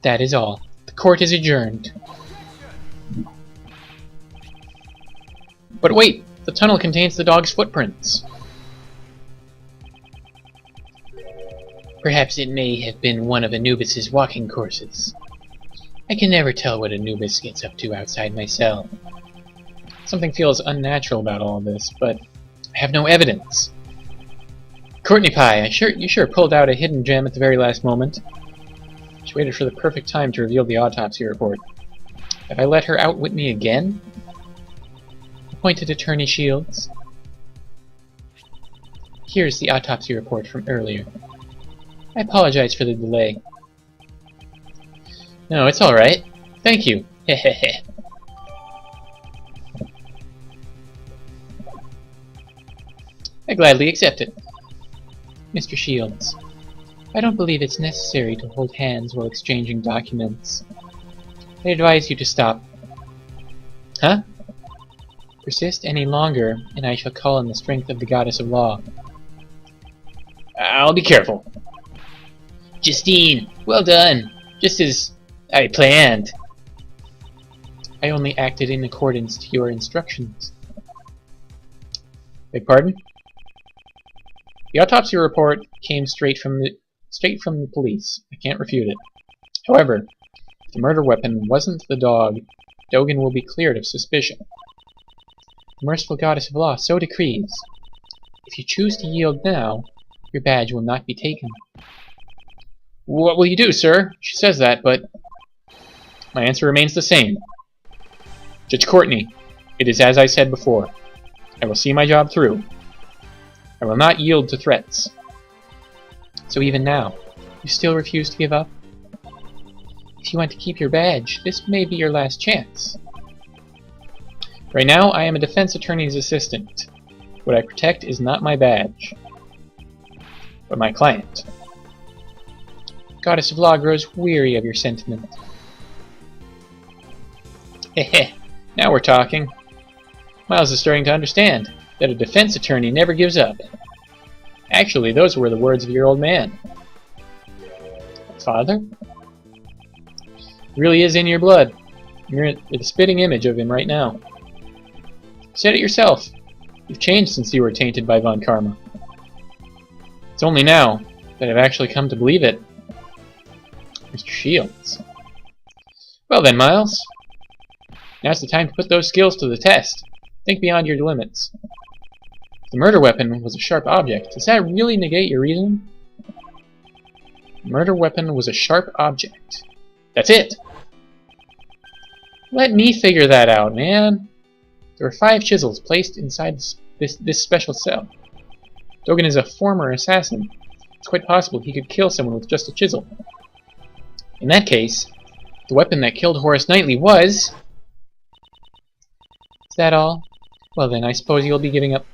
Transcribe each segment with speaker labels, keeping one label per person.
Speaker 1: That is all. The court is adjourned. But wait! The tunnel contains the dog's footprints. Perhaps it may have been one of Anubis's walking courses. I can never tell what Anubis gets up to outside my cell. Something feels unnatural about all this, but I have no evidence. Courtney Pie, you sure pulled out a hidden gem at the very last moment. She waited for the perfect time to reveal the autopsy report. Have I let her outwit me again? Appointed Attorney Shields. Here's the autopsy report from earlier. I apologize for the delay. No, it's alright. Thank you. Hehehe. I gladly accept it. Mr. Shields, I don't believe it's necessary to hold hands while exchanging documents. I advise you to stop. Huh? Persist any longer, and I shall call on the strength of the Goddess of Law. I'll be careful. Justine, well done. Just as I planned. I only acted in accordance to your instructions. Beg pardon? The autopsy report came straight from the police. I can't refute it. However, if the murder weapon wasn't the dog, Dogen will be cleared of suspicion. The merciful Goddess of Law so decrees. If you choose to yield now, your badge will not be taken. What will you do, sir? She says that, but my answer remains the same. Judge Courtney, it is as I said before. I will see my job through. I will not yield to threats. So even now, you still refuse to give up? If you want to keep your badge, this may be your last chance. Right now, I am a defense attorney's assistant. What I protect is not my badge, but my client. Goddess of Law grows weary of your sentiment. Hehe, now we're talking. Miles is starting to understand that a defense attorney never gives up. Actually, those were the words of your old man. Father? It really is in your blood. You're the spitting image of him right now. You said it yourself. You've changed since you were tainted by Von Karma. It's only now that I've actually come to believe it. Mr. Shields. Well then, Miles. Now's the time to put those skills to the test. Think beyond your limits. If the murder weapon was a sharp object, does that really negate your reason? The murder weapon was a sharp object. That's it! Let me figure that out, man. There were 5 chisels placed inside this special cell. Dogen is a former assassin. It's quite possible he could kill someone with just a chisel. In that case, the weapon that killed Horace Knightley was... Is that all? Well then, I suppose you'll be giving up.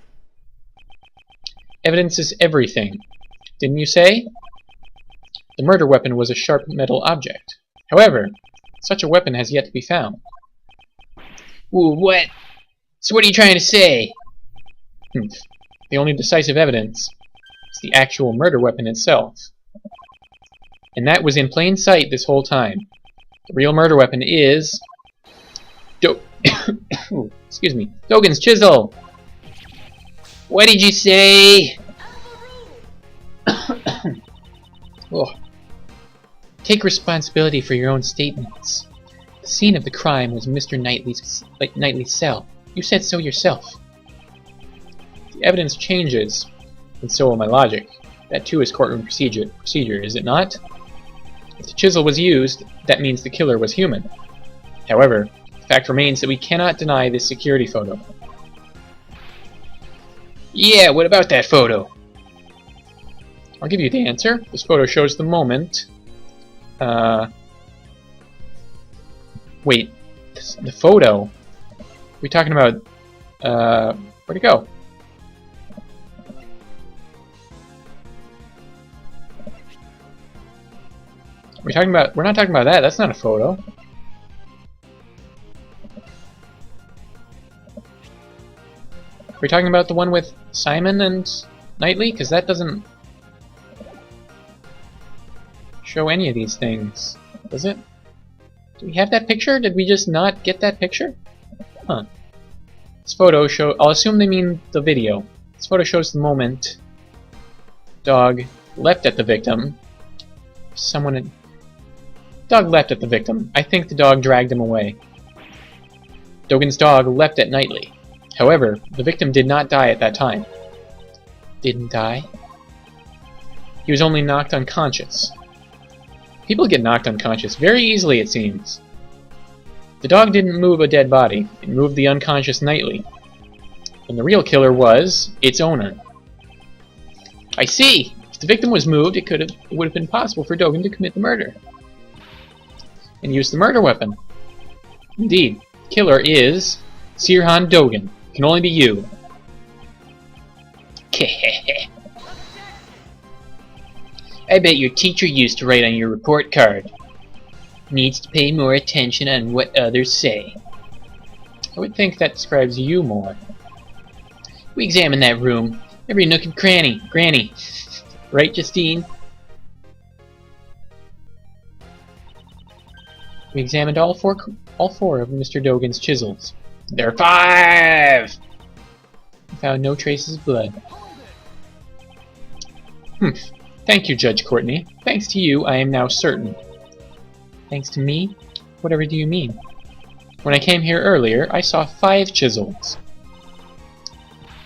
Speaker 1: Evidence is everything. Didn't you say? The murder weapon was a sharp metal object. However, such a weapon has yet to be found. Ooh, what? So what are you trying to say? The only decisive evidence is the actual murder weapon itself. And that was in plain sight this whole time. The real murder weapon is... Excuse me. Dogen's chisel! What did you say? Oh. Take responsibility for your own statements. The scene of the crime was Mr. Knightley's cell. You said so yourself. The evidence changes, and so will my logic. That too is courtroom procedure, is it not? If the chisel was used, that means the killer was human. However, the fact remains that we cannot deny this security photo. Yeah, what about that photo? I'll give you the answer. This photo shows the moment. Wait, the photo? We're talking about, where'd it go? We're not talking about that. That's not a photo. We're talking about the one with Simon and Knightley? Because that doesn't show any of these things. Was it? Do we have that picture? Did we just not get that picture? Huh. This photo show. I'll assume they mean the video. This photo shows the moment dog leapt at the victim. Dog leapt at the victim. I think the dog dragged him away. Dogen's dog leapt at Knightley. However, the victim did not die at that time. Didn't die? He was only knocked unconscious. People get knocked unconscious very easily, it seems. The dog didn't move a dead body. It moved the unconscious Knightley. And the real killer was its owner. I see! If the victim was moved, it would have been possible for Dogen to commit the murder. And use the murder weapon. Indeed, killer is Sirhan Dogen. Can only be you. I bet your teacher used to write on your report card. Needs to pay more attention on what others say. I would think that describes you more. We examined that room. Every nook and cranny. Granny. Right, Justine? We examined all four of Mr. Dogen's chisels. There are 5! We found no traces of blood. Humph. Thank you, Judge Courtney. Thanks to you, I am now certain. Thanks to me? Whatever do you mean? When I came here earlier, I saw 5 chisels.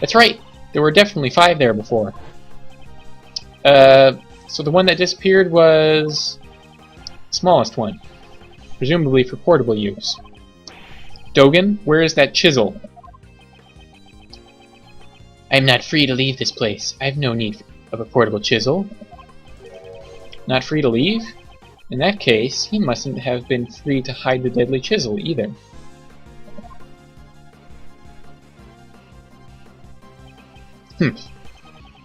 Speaker 1: That's right! There were definitely 5 there before. So the one that disappeared was the smallest one. Presumably for portable use. Dogen, where is that chisel? I am not free to leave this place. I have no need of a portable chisel. Not free to leave? In that case, he mustn't have been free to hide the deadly chisel either.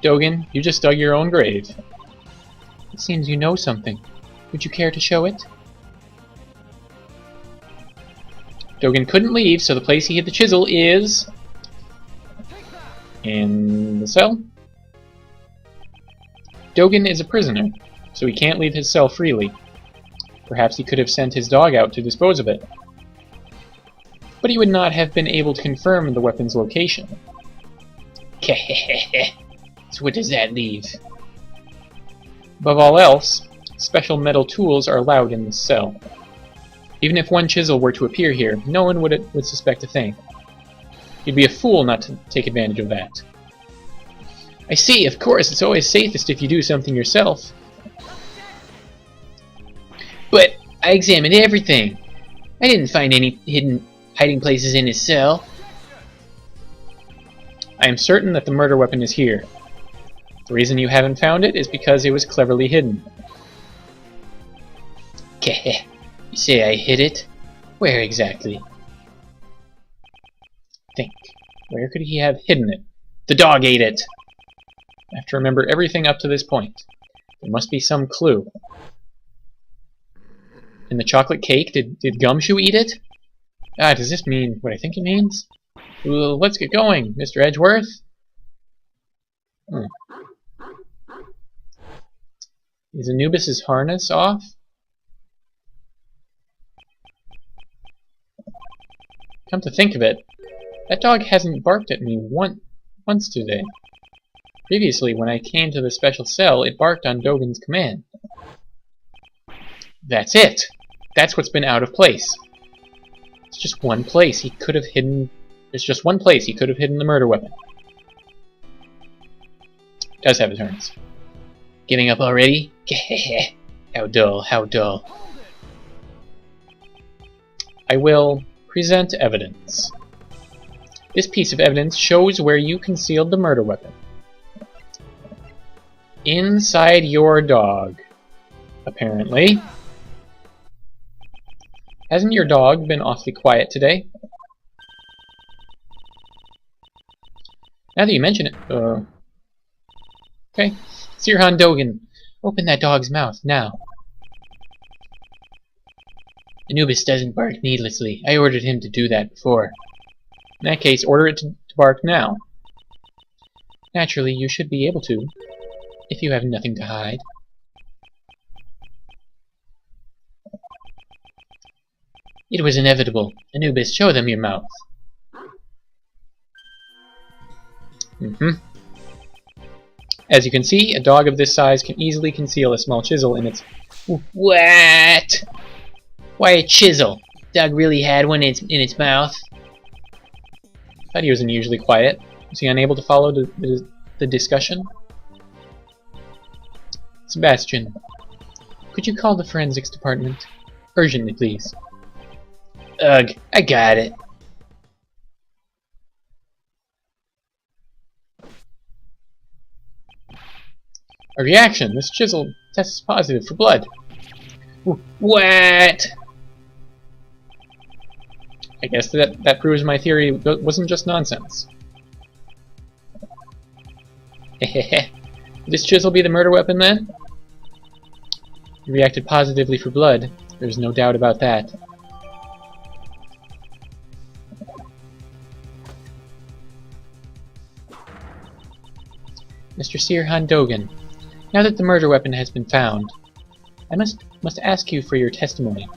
Speaker 1: Dogen, you just dug your own grave. It seems you know something. Would you care to show it? Dogen couldn't leave, so the place he hid the chisel is... in the cell? Dogen is a prisoner, so he can't leave his cell freely. Perhaps he could have sent his dog out to dispose of it. But he would not have been able to confirm the weapon's location. So what does that leave? Above all else, special metal tools are allowed in this cell. Even if one chisel were to appear here, no one would suspect a thing. You'd be a fool not to take advantage of that. I see, of course, it's always safest if you do something yourself. But I examined everything. I didn't find any hidden hiding places in his cell. I am certain that the murder weapon is here. The reason you haven't found it is because it was cleverly hidden. Keh. You say I hid it? Where exactly? Think. Where could he have hidden it? The dog ate it! I have to remember everything up to this point. There must be some clue. In the chocolate cake, did Gumshoe eat it? Ah, does this mean what I think it means? Well, let's get going, Mr. Edgeworth. Is Anubis's harness off? Come to think of it, that dog hasn't barked at me once today. Previously, when I came to the special cell, it barked on Dogen's command. That's it! That's what's been out of place. It's just one place he could have hidden... There's just one place he could have hidden the murder weapon. Does have his turns. Giving up already? How dull, how dull. I will present evidence. This piece of evidence shows where you concealed the murder weapon. Inside your dog, apparently. Hasn't your dog been awfully quiet today? Now that you mention it, okay. Sirhan Dogen, open that dog's mouth, now. Anubis doesn't bark needlessly. I ordered him to do that before. In that case, order it to bark now. Naturally, you should be able to, if you have nothing to hide. It was inevitable. Anubis, show them your mouth. As you can see, a dog of this size can easily conceal a small chisel in its... What? Why a chisel? Dog really had one in its mouth. Thought he was unusually quiet. Was he unable to follow the discussion? Sebastian, could you call the forensics department? Urgently, please. Ugh, I got it. A reaction! This chisel tests positive for blood. What? I guess that proves my theory wasn't just nonsense. Hehehe. Would this chisel be the murder weapon then? He reacted positively for blood. There's no doubt about that. Mr. Sirhan Dogan, now that the murder weapon has been found, I must ask you for your testimony.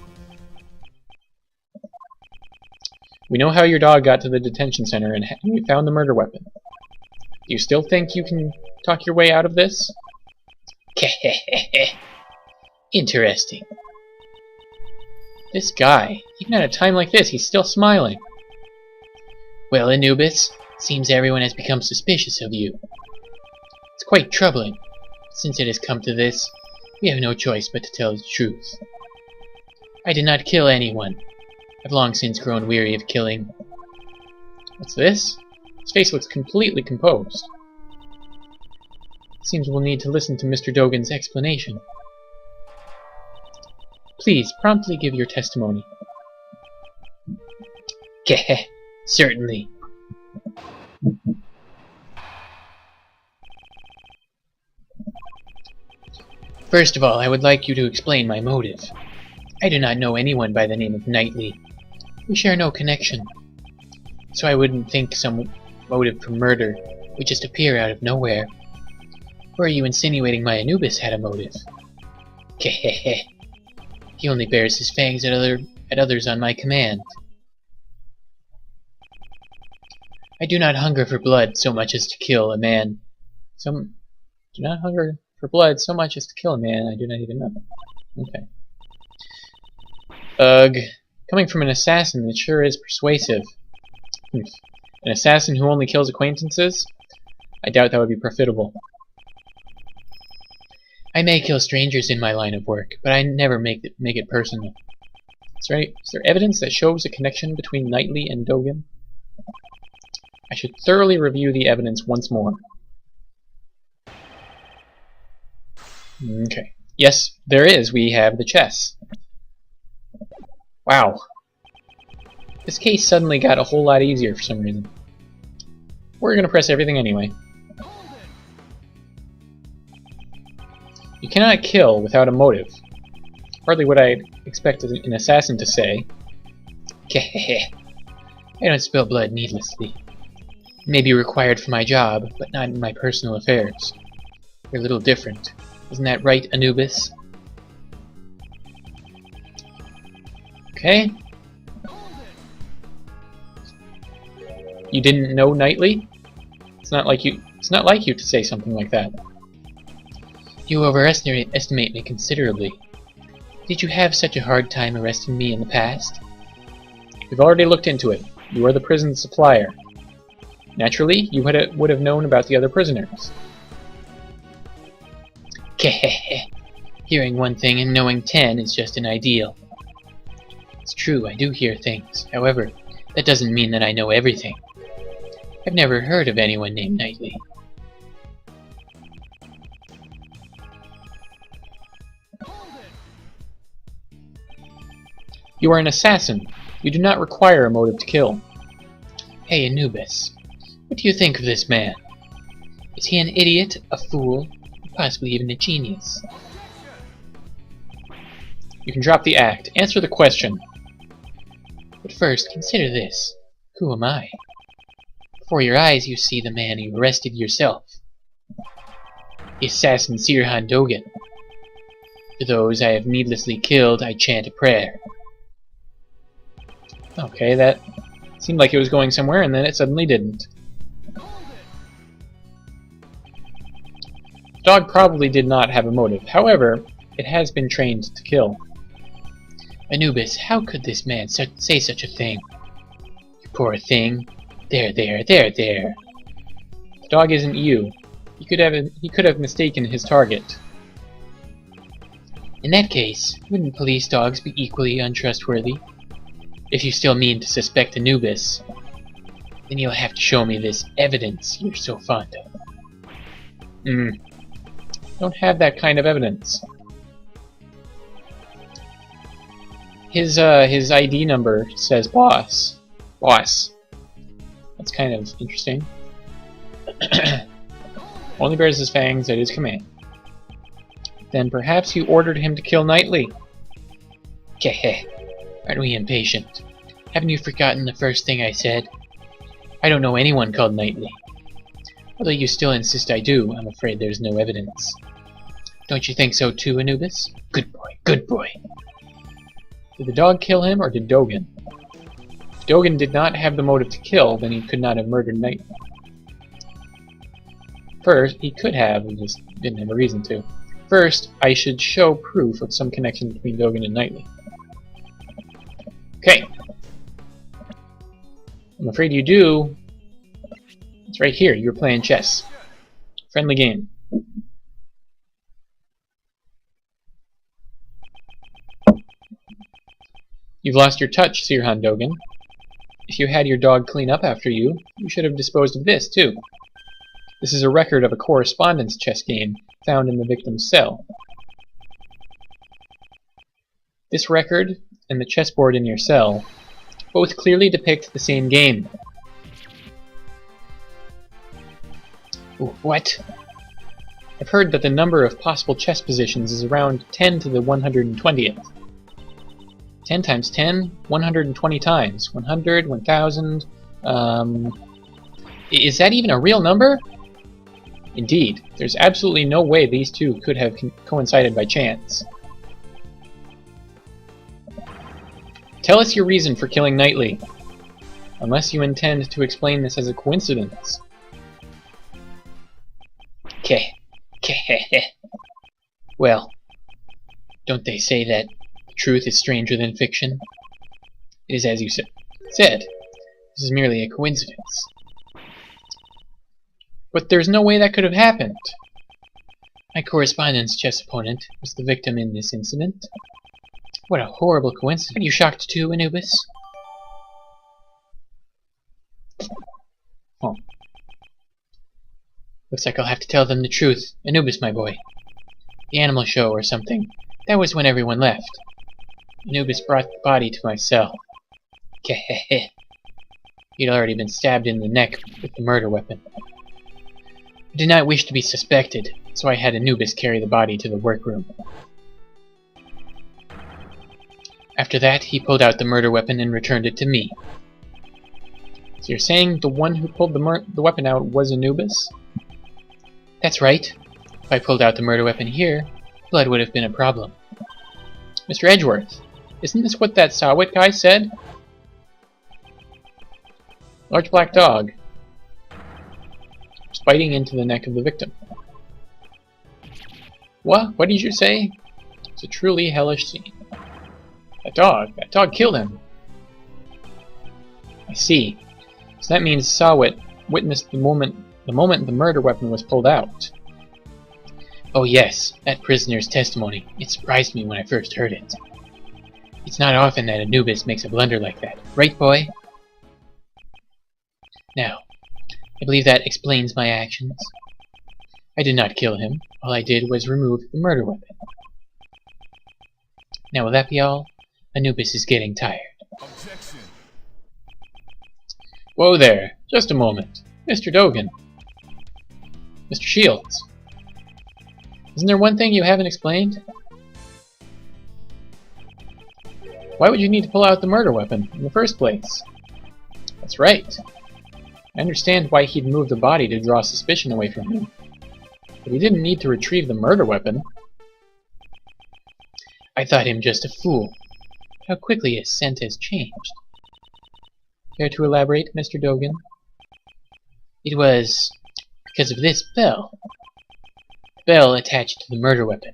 Speaker 1: We know how your dog got to the detention center and you found the murder weapon. Do you still think you can talk your way out of this? Interesting. This guy, even at a time like this, he's still smiling. Well, Anubis, seems everyone has become suspicious of you. It's quite troubling. Since it has come to this, we have no choice but to tell the truth. I did not kill anyone. I've long since grown weary of killing. What's this? His face looks completely composed. Seems we'll need to listen to Mr. Dogan's explanation. Please, promptly give your testimony. Keh, certainly. First of all, I would like you to explain my motive. I do not know anyone by the name of Knightley. We share no connection. So I wouldn't think some motive for murder would just appear out of nowhere. Or are you insinuating my Anubis had a motive? Kehehe. He only bares his fangs at others on my command. I do not hunger for blood so much as to kill a man. Do not hunger for blood so much as to kill a man I do not even know. Okay. Ugh. Coming from an assassin, it sure is persuasive. An assassin who only kills acquaintances? I doubt that would be profitable. I may kill strangers in my line of work, but I never make it personal. Is there evidence that shows a connection between Knightley and Dogan? I should thoroughly review the evidence once more. Okay. Yes, there is. We have the chess. Wow. This case suddenly got a whole lot easier for some reason. We're gonna press everything anyway. You cannot kill without a motive. Hardly what I'd expect an assassin to say. I don't spill blood needlessly. It may be required for my job, but not in my personal affairs. We're a little different. Isn't that right, Anubis? Okay. You didn't know Knightley? It's not like you to say something like that. You overestimate me considerably. Did you have such a hard time arresting me in the past? We've already looked into it. You are the prison supplier. Naturally, you would have known about the other prisoners. Hearing one thing and knowing 10 is just an ideal. It's true, I do hear things. However, that doesn't mean that I know everything. I've never heard of anyone named Knightley. You are an assassin. You do not require a motive to kill. Hey, Anubis. What do you think of this man? Is he an idiot, a fool, or possibly even a genius? You can drop the act. Answer the question. But first, consider this. Who am I? Before your eyes you see the man you arrested yourself. The assassin Sirhan Dogan. For those I have needlessly killed, I chant a prayer. Okay, that seemed like it was going somewhere, and then it suddenly didn't. The dog probably did not have a motive. However, it has been trained to kill. Anubis, how could this man say such a thing? You poor thing. There. The dog isn't you. He could have mistaken his target. In that case, wouldn't police dogs be equally untrustworthy? If you still mean to suspect Anubis, then you'll have to show me this evidence you're so fond of. Don't have that kind of evidence. His ID number says boss. Boss. That's kind of interesting. Only bears his fangs at his command. Then perhaps you ordered him to kill Knightley. Keh, aren't we impatient? Haven't you forgotten the first thing I said? I don't know anyone called Knightley. Although you still insist I do, I'm afraid there's no evidence. Don't you think so too, Anubis? Good boy, good boy. Did the dog kill him, or did Dogen? If Dogen did not have the motive to kill, then he could not have murdered Knightley. First, he could have, and just didn't have a reason to. First, I should show proof of some connection between Dogen and Knightley. Okay. I'm afraid you do. It's right here. You're playing chess. Friendly game. You've lost your touch, Sirhan Dogen. If you had your dog clean up after you, you should have disposed of this, too. This is a record of a correspondence chess game found in the victim's cell. This record and the chessboard in your cell both clearly depict the same game. Ooh, what? I've heard that the number of possible chess positions is around 10 to the 120th. 10 times 10, 120 times. 100, 1000, is that even a real number? Indeed, there's absolutely no way these two could have coincided by chance. Tell us your reason for killing Knightley, unless you intend to explain this as a coincidence. Keh. Well, don't they say that truth is stranger than fiction? It is as you said. This is merely a coincidence. But there's no way that could have happened. My correspondence chess opponent was the victim in this incident. What a horrible coincidence. Are you shocked too, Anubis? Oh. Looks like I'll have to tell them the truth. Anubis, my boy. The animal show or something. That was when everyone left. Anubis brought the body to my cell. Keh. He'd already been stabbed in the neck with the murder weapon. I did not wish to be suspected, so I had Anubis carry the body to the workroom. After that, he pulled out the murder weapon and returned it to me. So you're saying the one who pulled the weapon out was Anubis? That's right. If I pulled out the murder weapon here, blood would have been a problem. Mr. Edgeworth, isn't this what that Sawit guy said? Large black dog. Biting into the neck of the victim. What? What did you say? It's a truly hellish scene. That dog killed him. I see. So that means Sawit witnessed the moment the murder weapon was pulled out. Oh yes, that prisoner's testimony. It surprised me when I first heard it. It's not often that Anubis makes a blunder like that. Right, boy? Now, I believe that explains my actions. I did not kill him. All I did was remove the murder weapon. Now will that be all? Anubis is getting tired. Objection. Whoa there. Just a moment. Mr. Dogen. Mr. Shields. Isn't there one thing you haven't explained? Why would you need to pull out the murder weapon in the first place? That's right. I understand why he'd move the body to draw suspicion away from him. But he didn't need to retrieve the murder weapon. I thought him just a fool. How quickly his scent has changed. Care to elaborate, Mr. Dogan? It was because of this bell. The bell attached to the murder weapon,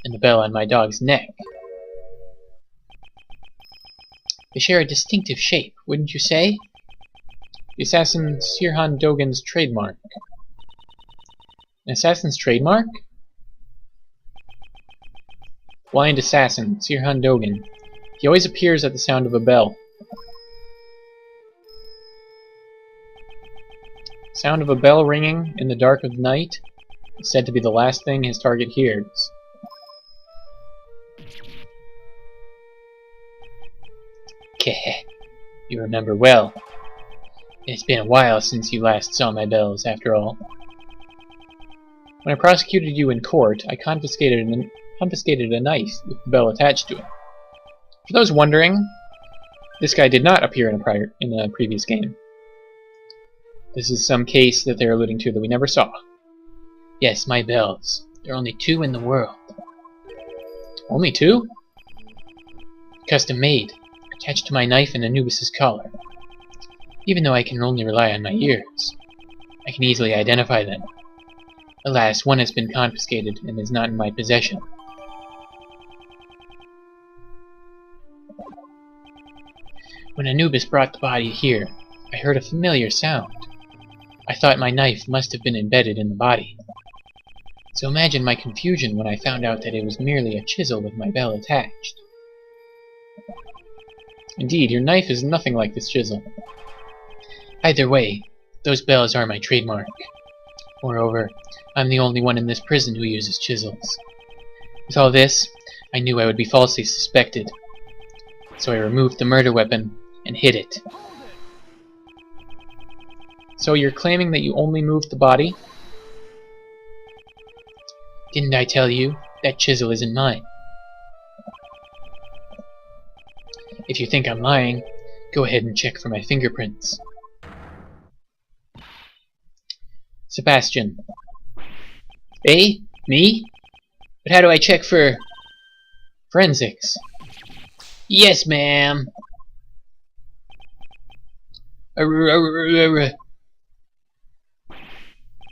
Speaker 1: and the bell on my dog's neck. They share a distinctive shape, wouldn't you say? The assassin Sirhan Dogan's trademark. An assassin's trademark? Blind assassin, Sirhan Dogan. He always appears at the sound of a bell. Sound of a bell ringing in the dark of the night is said to be the last thing his target hears. Keh, you remember well. It's been a while since you last saw my bells, after all. When I prosecuted you in court, I confiscated a knife with the bell attached to it. For those wondering, this guy did not appear in a previous game. This is some case that they're alluding to that we never saw. Yes, my bells. There are only 2 in the world. Only 2? Custom made, attached to my knife and Anubis's collar. Even though I can only rely on my ears, I can easily identify them. Alas, one has been confiscated and is not in my possession. When Anubis brought the body here, I heard a familiar sound. I thought my knife must have been embedded in the body. So imagine my confusion when I found out that it was merely a chisel with my bell attached. Indeed, your knife is nothing like this chisel. Either way, those bells are my trademark. Moreover, I'm the only one in this prison who uses chisels. With all this, I knew I would be falsely suspected. So I removed the murder weapon and hid it. So you're claiming that you only moved the body? Didn't I tell you? That chisel isn't mine. If you think I'm lying, go ahead and check for my fingerprints. Sebastian. Eh? Me? But how do I check for forensics? Yes, ma'am.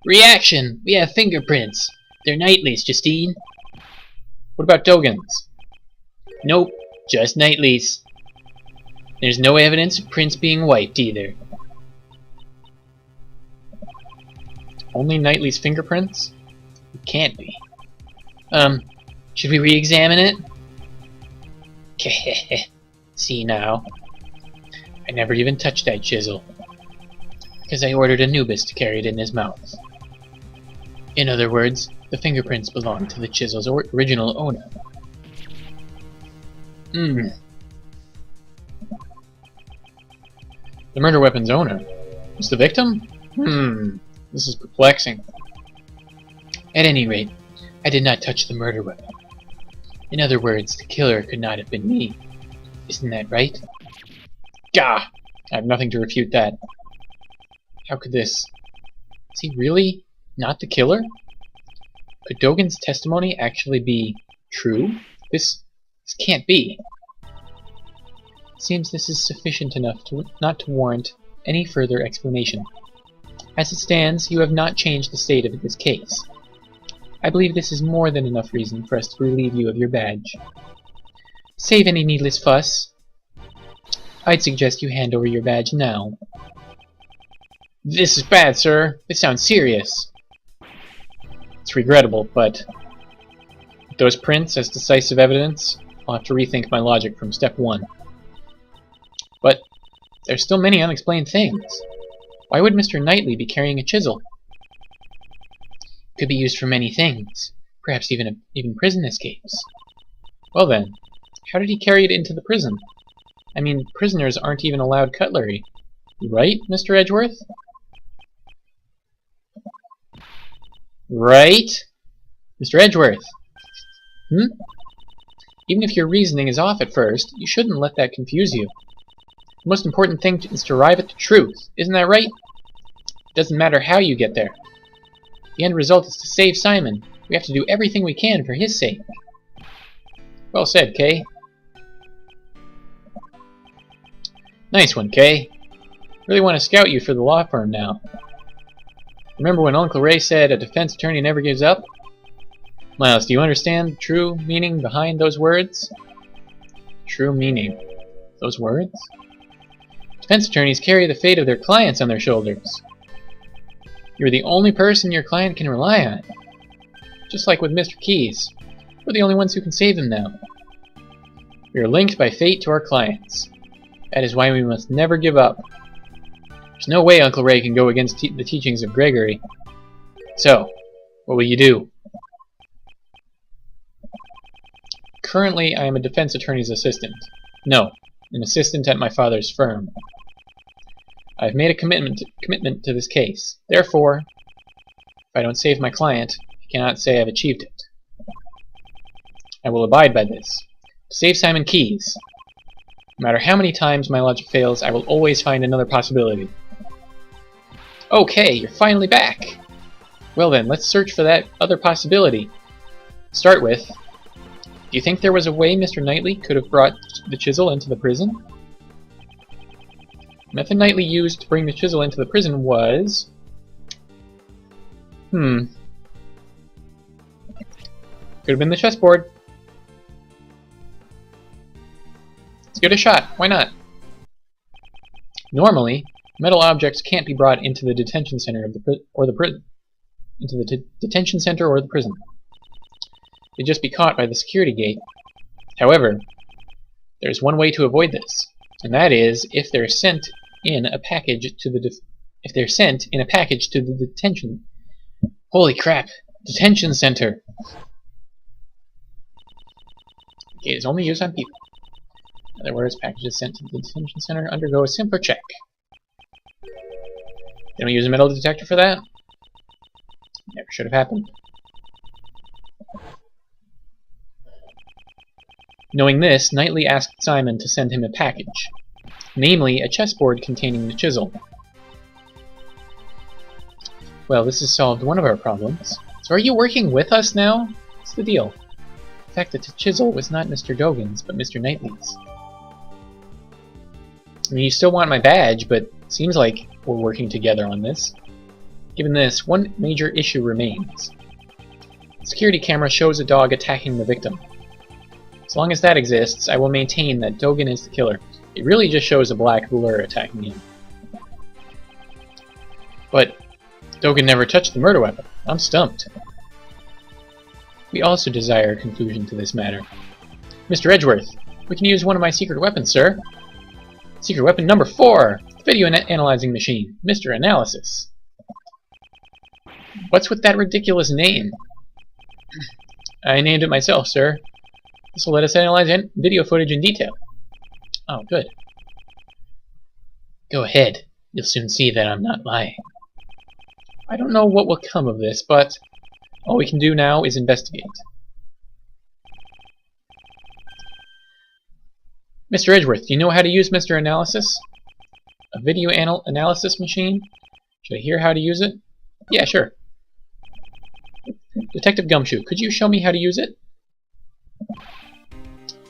Speaker 1: Reaction! We have fingerprints. They're Knightley's, Justine. What about Dogan's? Nope, just Knightley's. There's no evidence of prints being wiped either. Only Knightley's fingerprints? It can't be. Should we re-examine it? See now. I never even touched that chisel. Because I ordered Anubis to carry it in his mouth. In other words, the fingerprints belong to the chisel's original owner. The murder weapon's owner? Was the victim? This is perplexing. At any rate, I did not touch the murder weapon. In other words, the killer could not have been me. Isn't that right? Gah! I have nothing to refute that. How could this... Is he really not the killer? Could Dogan's testimony actually be true? This can't be. Seems this is sufficient enough not to warrant any further explanation. As it stands, you have not changed the state of this case. I believe this is more than enough reason for us to relieve you of your badge. Save any needless fuss. I'd suggest you hand over your badge now. This is bad, sir. This sounds serious. It's regrettable, but with those prints as decisive evidence, I'll have to rethink my logic from step 1. But there's still many unexplained things. Why would Mr. Knightley be carrying a chisel? It could be used for many things, perhaps even prison escapes. Well then, how did he carry it into the prison? I mean, prisoners aren't even allowed cutlery. Right, Mr. Edgeworth? Right? Mr. Edgeworth? Even if your reasoning is off at first, you shouldn't let that confuse you. The most important thing is to arrive at the truth. Isn't that right? It doesn't matter how you get there. The end result is to save Simon. We have to do everything we can for his sake. Well said, Kay. Nice one, Kay. Really want to scout you for the law firm now. Remember when Uncle Ray said a defense attorney never gives up? Miles, do you understand the true meaning behind those words? True meaning. Those words? Defense attorneys carry the fate of their clients on their shoulders. You're the only person your client can rely on. Just like with Mr. Keyes. We're the only ones who can save him now. We are linked by fate to our clients. That is why we must never give up. There's no way Uncle Ray can go against the teachings of Gregory. So, what will you do? Currently, I am a defense attorney's assistant. No, an assistant at my father's firm. I've made a commitment to this case. Therefore, if I don't save my client, I cannot say I've achieved it. I will abide by this. To save Simon Keyes. No matter how many times my logic fails, I will always find another possibility. Okay, you're finally back! Well then, let's search for that other possibility. Start with, do you think there was a way Mr. Knightley could have brought the chisel into the prison? The method Knightley used to bring the chisel into the prison was... Could have been the chessboard. Let's give it a shot. Why not? Normally, metal objects can't be brought into the detention center of the prison. Detention center or the prison. They'd just be caught by the security gate. However, there's one way to avoid this, and that is if they're sent in a package to the detention. Holy crap! Detention center. The gate is only used on people. In other words, packages sent to the detention center undergo a simpler check. Didn't we use a metal detector for that? Never should have happened. Knowing this, Knightley asked Simon to send him a package, namely a chessboard containing the chisel. Well, this has solved one of our problems. So are you working with us now? What's the deal? The fact that the chisel was not Mr. Dogan's, but Mr. Knightley's. I mean, you still want my badge, but seems like we're working together on this. Given this, one major issue remains. The security camera shows a dog attacking the victim. As long as that exists, I will maintain that Dogan is the killer. It really just shows a black blur attacking him. But Dogan never touched the murder weapon. I'm stumped. We also desire a conclusion to this matter. Mr. Edgeworth, we can use one of my secret weapons, sir. Secret weapon number 4! Video analyzing machine. Mr. Analysis. What's with that ridiculous name? I named it myself, sir. This will let us analyze video footage in detail. Oh, good. Go ahead. You'll soon see that I'm not lying. I don't know what will come of this, but all we can do now is investigate. Mr. Edgeworth, do you know how to use Mr. Analysis? A video analysis machine? Should I hear how to use it? Yeah, sure. Detective Gumshoe, could you show me how to use it?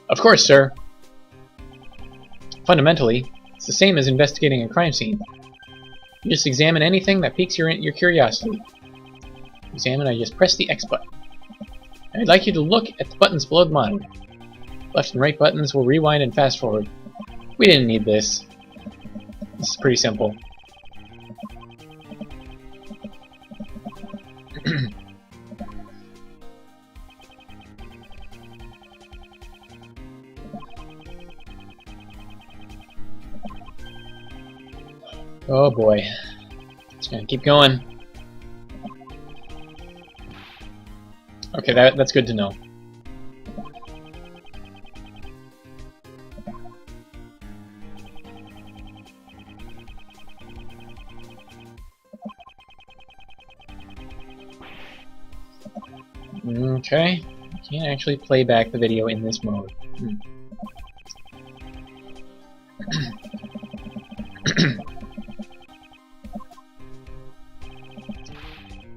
Speaker 1: Of course, sir. Fundamentally, it's the same as investigating a crime scene. You just examine anything that piques your curiosity. Examine, I just press the X button. I'd like you to look at the buttons below the monitor. Left and right buttons will rewind and fast forward. We didn't need this. This is pretty simple. Oh boy. It's gonna keep going. Okay, that's good to know. Okay, I can't actually play back the video in this mode.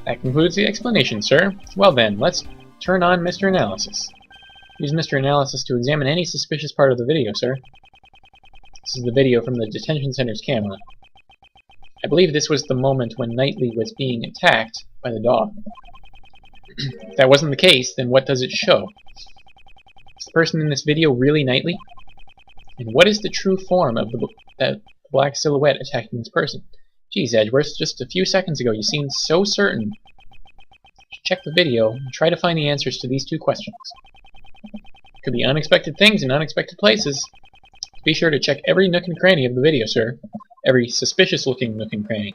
Speaker 1: That concludes the explanation, sir. Well then, let's turn on Mr. Analysis. Use Mr. Analysis to examine any suspicious part of the video, sir. This is the video from the detention center's camera. I believe this was the moment when Knightley was being attacked by the dog. If that wasn't the case, then what does it show? Is the person in this video really Knightley? And what is the true form of that black silhouette attacking this person? Geez, Edgeworth, just a few seconds ago you seemed so certain. Check the video and try to find the answers to these two questions. Could be unexpected things in unexpected places. Be sure to check every nook and cranny of the video, sir. Every suspicious-looking nook and cranny.